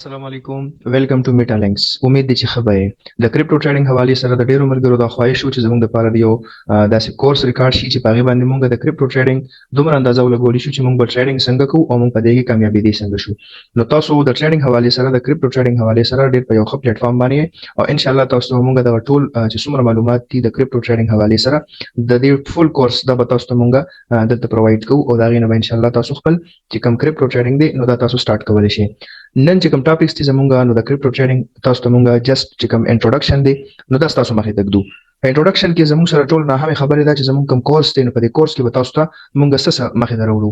السلام علیکم ویلکم ټو میټا لینکس امید دي چې ښه به د کریپټو ټریډینګ حوالې سره د ډیرو ملګرو د خواهش وو چې زموږ دپاره د یو داسې کورس ریکارډ شي چې په هغې باندې مونږ د کریپټو ټریډینګ دومره اندازه ولګولی شو چې مونږ به ټریډینګ څنګه کوو او مونږ په دې کې کامیابېدی څنګه شو نو تاسو د ټریډینګ حوالې سره د کریپټو ټریډینګ حوالې سره ډېر په یو ښه پلیټفارم باندې او انشاءالله تاسو ته مونږ دغه ټول چې څومره معلومات دي د کریپټو ټریډینګ حوالې سره د دې فل کورس دا به تاسو ته مونږ دلته پرووایډ کوو او د هغې نه به انشاءالله تاسو خپل چې کوم کریپټو ټریډینګ دی نو دا تاسو سټارټ کولی شئ نن چې کوم ټاپکس دي زمونږ نو د کریپټو ټریډینګ تاسو ته مونږ جست چې کوم انټروډکشن دی نو دا تاسو مخې ته ږدو په انټروډکشن کې زموږ سره ټول ناهمې خبرې ده چې زموږ کوم کورس دی نو په دې کورس کې به تاسو ته مونږ څه مخې ته راوړو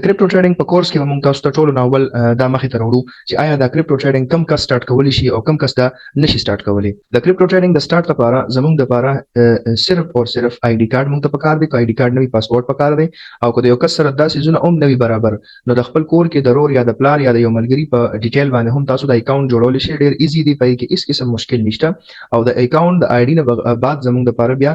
کریپټو ټریډینګ په کورس کې به مونږ تاسو ته ټولو نه اول دا مخې ته راوړو چې آیا دا کریپټو ټریډینګ کم کس سټارټ کولی شي او کم کس دا نشي سټارټ کولی د کریپټو ټریډینګ د سټارټ لپاره زموږ دپاره صرف او صرف آی ډي کارډ مونږ ته پکار دی که آی ډي کارډ نه وي پاسپورټ پکار دی او که د یو کس سره دا څیزونه هم نه وي برابر نو د خپل کور کې د رور یا د پلار یا د یو ملګري په ډیټیل باندې هم تاسو د اکاونټ جوړولی شئ ډېر ایزي دی په دې کې هېڅ قسم مشکل نشته او د اکاونټ د آی ډي نه بعد زموږ دپاره بیا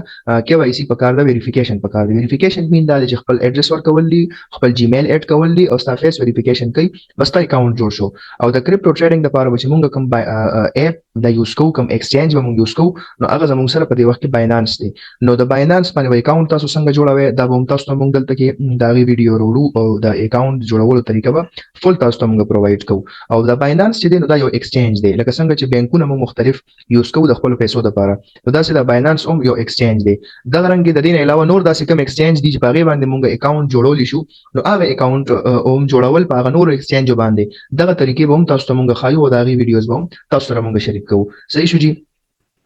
KYC پکار ده ویریفیکیشن پکار ده ویریفیکیشن مین دا چې خپل ایډرس ورکول دي خپل جیمیل اډ کول دي او ستا فیس ویریفیکیشن کوي بس تا اکاونټ جوړ شو او د کریپټو ټریډینګ لپاره چې مونږ کوم اپ دا یوز کوو کوم ایکسچینج به مونږ یوز کوو نو هغه زموږ سره په دې وخت کې باینانس دی نو د باینانس باندې اکاونټ تاسو څنګه جوړوئ دا به هم تاسو ته مونږ دلته کې د هغې ویډیو وروړو او د اکاونټ جوړولو طریقه به فل تاسو ته مونږ پرووایډ کوو او د باینانس چې دی نو دا یو ایکسچینج دی لکه څنګه چې بینکونه مونږ مختلف یوز کوو د خپلو پیسو دپاره نو داسې د باینانس هم یو ایکسچینج دی دغه رنګ د دې نه علاوه نور داسې کوم ایکسچینج دي چې په هغې باندې مونږ اکاونټ جوړولی شو نو هغه اکاونټ هم جوړول په هغه نورو ایکسچینجو باندې دغه طریقې به هم تاسو ته مونږ ښایو او د هغې ویډیوز به هم تاسو سره مونږ شریک کوو صحیح شو جي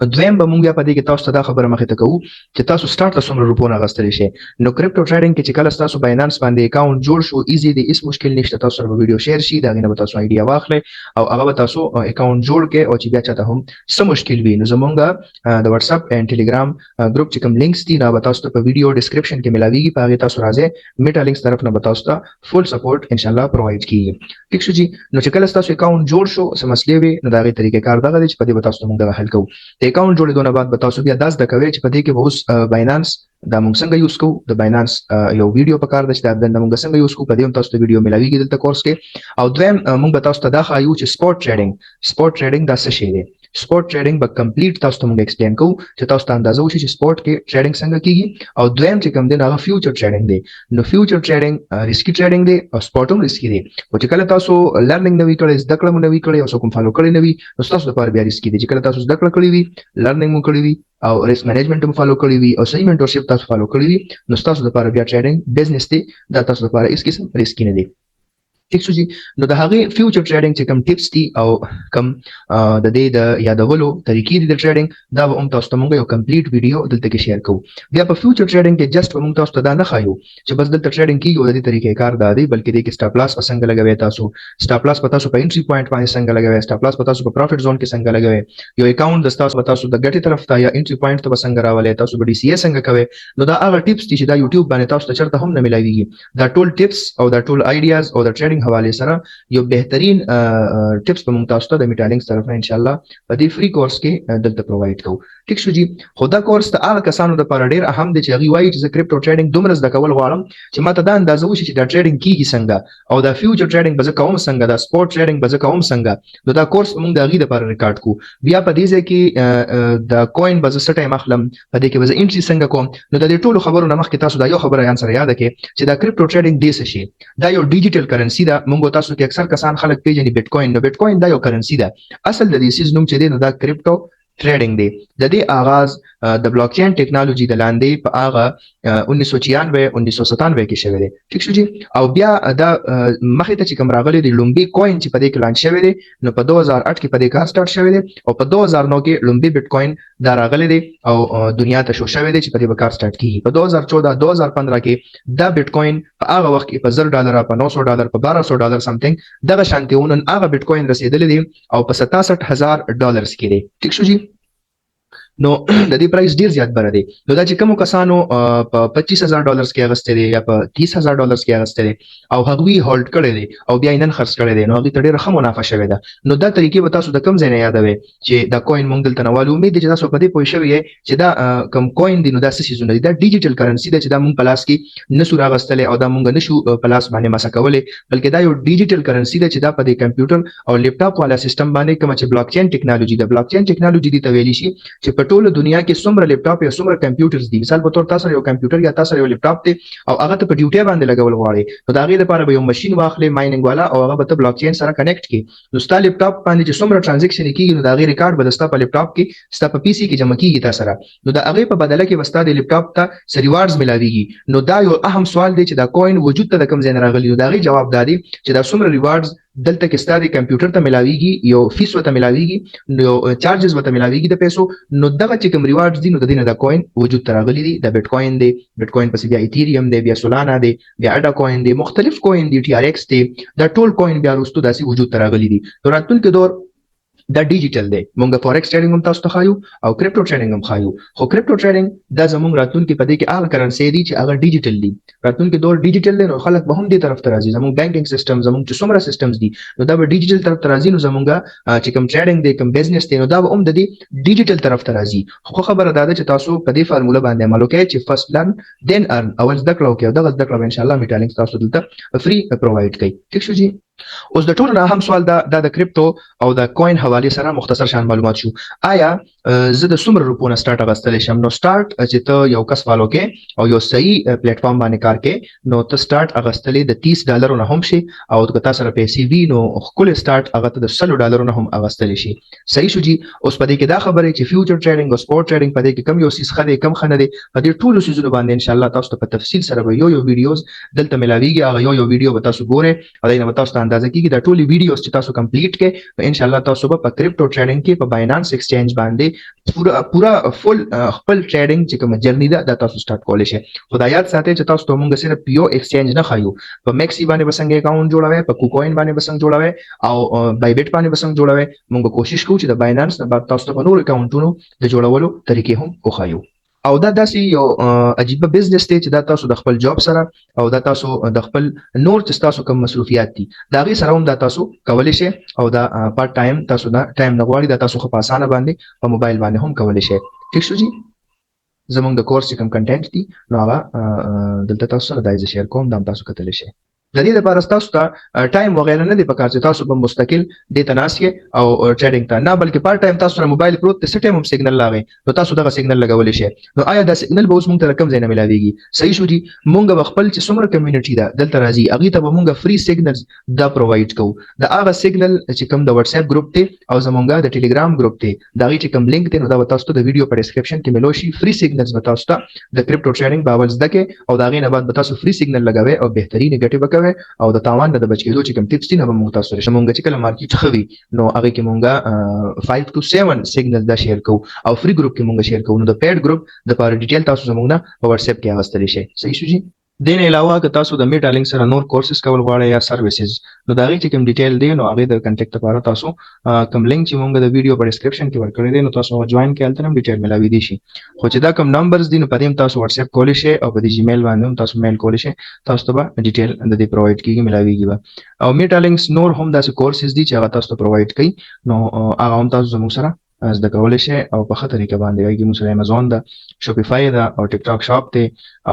دویم به مونږ بیا په دې کې تاسو ته دا خبره مخې ته کوو چې تاسو سټارټ ته څومره روپونه اخیستلی شئ نو کریپټو ټریډینګ کې چې کله ستاسو باینانس باندې اکاونټ جوړ شو ایزي دی هېڅ مشکل نشته تاسو سره به ویډیو شیر شي د هغې نه به تاسو آیډیا واخلئ او هغه به تاسو اکاونټ جوړ کړئ او چې بیا چاته هم څه مشکل وي نو زمونږ د واتساپ اینډ ټیلیګرام ګروپ چې کوم لینکس دي دا به تاسو ته په ویډیو ډسکرپشن کې ملاویږي په هغې تاسو راځئ میټا لینکس طرف نه به تاسو ته فل سپورټ انشاءالله پرووایډ کېږي ټیک شو جي نو چې کله ستاسو اکاونټ جوړ شو څه مسلې وي نو د هغې طریقې کار دغه دی چې په دې به تاسو ته مونږ دغه حل کوو د اکاونټ جوړېدو نه بعد به تاسو بیا دا زده کوئ چې په دې کې به اوس باینانس دا مونږ څنګه یوز کوو د باینانس یو ویډیو پکار ده چې دا مونږ څنګه یوز کوو په دې هم تاسو ته ویډیو ملاویږي دلته کورس کې او دویم مونږ به تاسو ته دا ښایو چې سپورټ ټریډینګ دا څه شی دی سپورټ ټریډینګ به کمپلیټ تاسو ته مونږ ایکسپلین کوو چې تاسو ته اندازه وشي چې سپورټ کې ټریډینګ څنګه کیږي او دویم چې کوم دی هغه فیوچر ټریډینګ دی نو فیوچر ټریډینګ ریسکي ټریډینګ دی او سپورټ هم ریسکي دی خو چې کله تاسو لرنینګ نه وي کړی زده کړه مو نه وي کړې او څوک هم فالو کړی نه وي نو ستاسو لپاره بیا ریسکي دی چې کله تاسو زده کړه کړې وي لرنینګ مو کړی وي او ریسک مینجمنت هم فالو کړی وي او صحیح منټورشپ تاسو فالو کړی وي نو ستاسو لپاره بیا ټریډینګ بزنس دی دا تاسو لپاره هېڅ قسم ریسکي نه دی ٹھیک شو جی نو د هغې فیوچر ټریډینګ چې کوم ټپس دي او کوم د دې د یادولو طریقې دي د ټریډینګ دا به هم تاسو ته مونږ یو کمپلیټ ویډیو دلته کې شیر کوو بیا په فیوچر ټریډینګ کې جسټ به مونږ تاسو ته دا نه ښایو چې بس دلته ټریډینګ کېږي او د دې طریقې کار دا دی بلکې دې کې سټاپ لاس به څنګه لګوئ تاسو سټاپ لاس به تاسو په انټري پوینټ باندې څنګه لګوئ سټاپ لاس به تاسو په پروفیټ زون کې څنګه لګوئ یو اکاونټ د ستاسو به تاسو د ګټې طرف ته یا انټري پوینټ ته به څنګه راولئ تاسو به ډي سی اے څنګه کوئ نو دا هغه ټپس دي چې دا یوټیوب باندې تاسو ته چېرته هم نه ملاویږي دا ټول ټپس او دا ټول آیډیاز او د ټریډینګ حوالې سره یو بهترین ټپس به مونږ تاسو ته د میټا لینکس طرف نه انشاءالله په دې فری کورس کې دلته پرووایډ کوو ټیک شو جی خو دا کورس د هغه کسانو دپاره ډېر اهم دی چې هغوی وایي چې زه کریپټو ټریډینګ دومره زده کول غواړم چې ما ته دا اندازه وشي چې دا ټریډینګ کېږي څنګه او دا فیوچر ټریډینګ به زه کوم څنګه دا سپورټ ټریډینګ به زه کوم څنګه نو دا کورس به مونږ د هغې دپاره ریکارډ کوو بیا په دې ځای کې د کوین به زه څه ټایم اخلم په دې کې به زه انټري څنګه کوم نو د دې ټولو خبرو نه مخکې تاسو دا یو خبره یان سره یاده کړئ چې دا کریپټو ټریډینګ دی څه شي دا یو ډیجیټل کرنسي ده مونږ تاسو کې اکثر کسان خلک پیژني بیټکوین نو بیټکوین دا یو کرنسي ده اصل د دې سیز نوم چې دی نو دا کریپټو ټریډینګ دی د دې آغاز د بلاک چین ټیکنالوژي د لاندې په هغه 1996 1997 کې شوی دی ټیک شو جی او بیا دا مخې ته چې کوم راغلی دی لومبي کوین چې په دې کې لانچ شوی دی نو په 2008 کې په دې کار سټارټ شوی دی او په 2009 کې لومبي بیټکوین دا راغلی دی او دنیا ته شو شوی دی چې په دې به کار سټارټ کیږي په 2014 2015 کې دا بیټکوین په هغه وخت کې په $10 په $900 په $1200 سمثینګ دغه شانتي نن هغه بیټکوین رسیدلی دی او په $67,000 کې دی ټیک شو جی نو د دې پرایس ډیر زیات بره دی. نو دا چې کوم کسانو په $25,000 کې اغستې دي یا په $30,000 کې اغستې دي او هغوی هولډ کړی دی او بیا یې نن خرڅ کړی دی، نو هغوی ته ډېره ښه منافع شوې ده. نو دا طریقې به تاسو د کوم ځای نه یادوئ چې دا کوین موږ دلته نه والو. امید دی چې تاسو په دې پوه شوي یئ چې دا کوم کوین دی نو دا څه څیزونه دي. دا ډیجیټل کرنسي ده چې دا موږ په لاس کې نسو راغستلی او دا موږ نشو په لاس باندې مسه کولی، بلکې دا یو ډیجیټل کرنسي ده چې دا په دې کمپیوټر او لیپټاپ والا سیستم باندې کومه چې بلاک چین ټیکنالوژي ده. بلاک چین ټیکنالوژي دې ته ویلی شي چې په ټوله دنیا کې څومره لیپټاپ یا څومره کمپیوټرز دي. مثال په تور تاسو یو کمپیوټر یا تاسو یو لیپټاپ دی او هغه ته په ډیوټي باندې لګول غواړئ، نو د هغې لپاره به یو ماشین واخلئ مایننګ والا او هغه به ته بلاک چین سره کنیکټ کړي. نو ستا لیپټاپ باندې چې څومره ټرانزیکشن کېږي نو د هغې ریکارډ به د ستا په لیپټاپ کې ستا په پي سي کې جمع کېږي تا سره. نو د هغې په بدله کې به ستا د لیپټاپ ته څه ریوارډز ملاویږي. نو دا یو اهم سوال دی چې دا کوین وجود ته د کوم ځای نه راغلی. نو د هغې جواب دا دی چې دا څومره ریوارډز دلته کې ستا د کمپیوټر ته ملاویږي، یو فیس ورته ملاویږي، نو چارجز ورته ملاویږي د پیسو. نو دغه چې کوم ریوارډز دي نو د دې نه دا کوین وجود ته راغلی دي. دا بیټ کوین دی، بیټ کوین پسې بیا ایتھیریم دی، بیا سولانا دی، بیا اډا کوین دی، مختلف کوین دی، ټي آر ایکس دی. دا ټول کوین بیا وروسته داسې وجود ته راغلی دي. نو راتلونکي دور دا ډیجیټل دی. مونږ فورکس ټریډینګ هم تاسو ته خایو او کریپټو ټریډینګ هم خایو، خو کریپټو ټریډینګ دا زموږ راتلونکي په دې کې هغه کرنسي دي چې هغه ډیجیټل دي. راتلونکي دور ډیجیټل دی، نو خلک به هم دې طرف ته راځي. زموږ بانکینګ سیستم، زموږ چې څومره سیستمز دي نو دا به ډیجیټل طرف ته راځي. نو زموږ چې کوم ټریډینګ دی، کوم بزنس دی، نو دا به هم د دې ډیجیټل طرف ته راځي. خو خبره دا ده چې تاسو په دې فارموله باندې عمل وکړئ چې فرست لرن دین ارن، اول زده کړه وکړئ او دغه زده کړه به ان شاء الله میټالینګ تاسو دلته فری پرووایډ کوي. ټیک شو جی. اوس د ټولو نه اهم سوال دا د کریپټو او د کوین حواله سره مختصر شان معلومات شو. آیا زه د څومره روپو نه سٹارټ اغستلی شم؟ نو سٹارټ چې ته یو کس فالو کې او یو صحیح پلیټ فارم باندې کار کې نو ته سٹارټ اغستلی د $30 نه هم شي او که تاسو سره پیسې وي نو خپل سٹارټ هغه ته د $100 نه هم اغستلی شي. صحیح شو جی. اوس په دې کې دا خبره چې فیوچر ټریډینګ او سپورت ټریډینګ په دې کې کم یو سیس خدي کم خنه دي. په دې ټولو سيزونو باندې ان شاء الله تاسو ته په تفصیل سره یو ویډیوز دلته ملاويږي. هغه یو ویډیو به تاسو ګورئ او دا نه تاسو ته اندازه کیږي دا ټول ویډیوز چې تاسو کمپلیټ کړئ ان شاء الله تاسو په کریپټو ټریډینګ کې په باینانس ایکسچینج باندې پورا فل خپل ټریډینګ چې کوم جرنی ده دا تاسو سٹارټ کولای شئ. خدای یاد ساتئ چې تاسو ته موږ صرف یو ایکسچینج نه خایو، په میکسي باندې بسنګ اکاونټ جوړوي، په کوکوین باندې بسنګ جوړوي او بایبټ باندې بسنګ جوړوي. موږ کوشش کوو چې د باینانس نه تاسو ته نور اکاونټونو د جوړولو طریقې هم وخایو. او دا داسې یو عجیب بزنس دی چې دا تاسو د خپل جاب سره او دا تاسو د خپل نور چې تاسو کوم مصروفیات دي دا غي سره هم دا تاسو کولای شئ او دا پارت ټایم تاسو دا ټایم نه غواړي دا تاسو په اسانه باندې په موبایل باندې هم کولای شئ. ٹھیک شو جی. زمونږ د کورس کوم کنټینټ دي نو هغه دلته تاسو سره دایز شیر کوم دا تاسو کتلی شئ. د دې لپاره تاسو ته ټایم وغیرہ نه دی پکار چې تاسو په مستقل د تناسیه او ټریډینګ ته نه بلکې پارت ټایم تاسو سره موبایل پروت ته سټیم هم سیګنل لاغی نو تاسو دغه سیګنل لګولې شئ. نو آیا دا سیګنل به اوس موږ ته رقم زینه ملاويږي؟ صحیح شو جی. موږ خپل چې څومره کمیونټي ده دلته راځي هغه ته به موږ فری سیګنلز دا پرووایډ کوو. دا هغه سیګنل چې کوم د واتس اپ ګروپ ته او زمونږ د ټیلیګرام ګروپ ته دا چې کوم لینک ته نو دا تاسو ته د ویډیو په ډسکرپشن کې ملو شي. فری سیګنلز به تاسو ته د کریپټو ټریډینګ باور زده کې او دا غي نه بعد به تاسو فری سیګنل لګوي او بهتري نیگیټیو وکوي او د تاوان د بچ کېدو چې کوم ټیپس دي نه به موږ تاسو سره مونږ چې کله مارکیټ خوي نو هغه کې مونږه 5 to 7 سیګنل دا شیر کوو او فری ګروپ کې مونږ شیر کوو. نو د پیډ ګروپ د پاره ډیټیل تاسو زموږ نه په واتس اپ کې اغستلی شئ. صحیح شو جی. دین علاوه که تاسو د میټالینګ سره نور کورسز کول غواړئ یا سرویسز نو دا غي چې کوم ډیټیل دی نو هغه د کنټیکټ لپاره تاسو کوم لینک چې مونږ د ویډیو په ډسکرپشن کې ورکړی دی نو تاسو جوائن کړئ تل هم ډیټیل ملاوي دي شي. خو چې دا کوم نمبرز دي نو په دې تاسو واتس اپ کولی شئ او په دې جیمیل باندې هم تاسو میل کولی شئ. تاسو ته به ډیټیل د دې پرووایډ کیږي ملاويږي به او میټالینګ نور هم داسې کورسز دي چې هغه تاسو ته پرووایډ کوي نو هغه هم تاسو زموږ سره زده کولی شئ او په ښه طریقه باندې هغې کې موږ سره امازون ده، شوپیفای ده او ټیک ټاک شاپ دی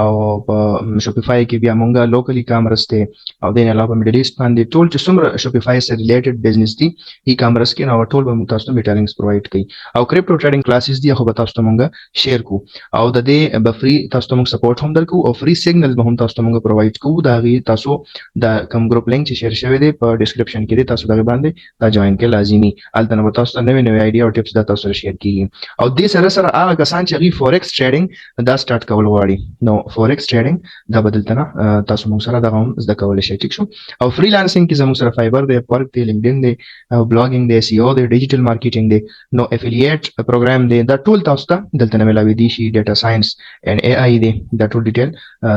او په شوپیفای کې بیا مونږ لوکل ای کامرس دی او دین علاوه په میډل ایسټ باندې ټول چې څومره شوپیفای سره ریلیټډ بزنس دي ای کامرس کې نو ټول به تاسو ته میټالینګز پرووایډ کوي او کریپټو ټریډینګ کلاسز دي خو به تاسو ته مونږ شیر کوو او د دې به فری تاسو ته مونږ سپورټ هم درکو او فری سیګنل به هم تاسو ته مونږ پرووایډ کوو. دا غي تاسو د کوم ګروپ لینک چې شیر شوی دی په ډسکرپشن کې دی تاسو دغه باندې دا جوائن کې لازمي الته نو تاسو ته نوې آیډیا او ټیپس دا تاسو سره شیر کیږي او دې سره سره هغه کسان چې غي فورکس ټریډینګ دا سٹارټ کول غواړي نو فورکس ټریډینګ دا بدلتنه تاسو موږ سره دا هم زده کولای شئ. ٹھیک شو. او فریلانسینګ کې زموږ سره فایبر دی، ورک دی، لینکډین دی او بلاګینګ دی، سی او دی، ډیجیټل مارکیټینګ دی، نو افیلیټ پروګرام دی. دا ټول تاسو ته دلته نه ملاوي دي شي. ډیټا ساينس اینڈ اي اي دی. دا ټول ډیټیل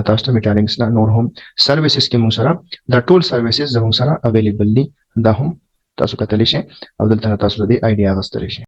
تاسو ته میټالینګز نه نور هم سرویسز کې موږ سره دا ټول سرویسز زموږ سره اویلیبل دي. دا هم تاسو کتلی شئ او دلته تاسو د دې آیډیا غوښتلی شئ.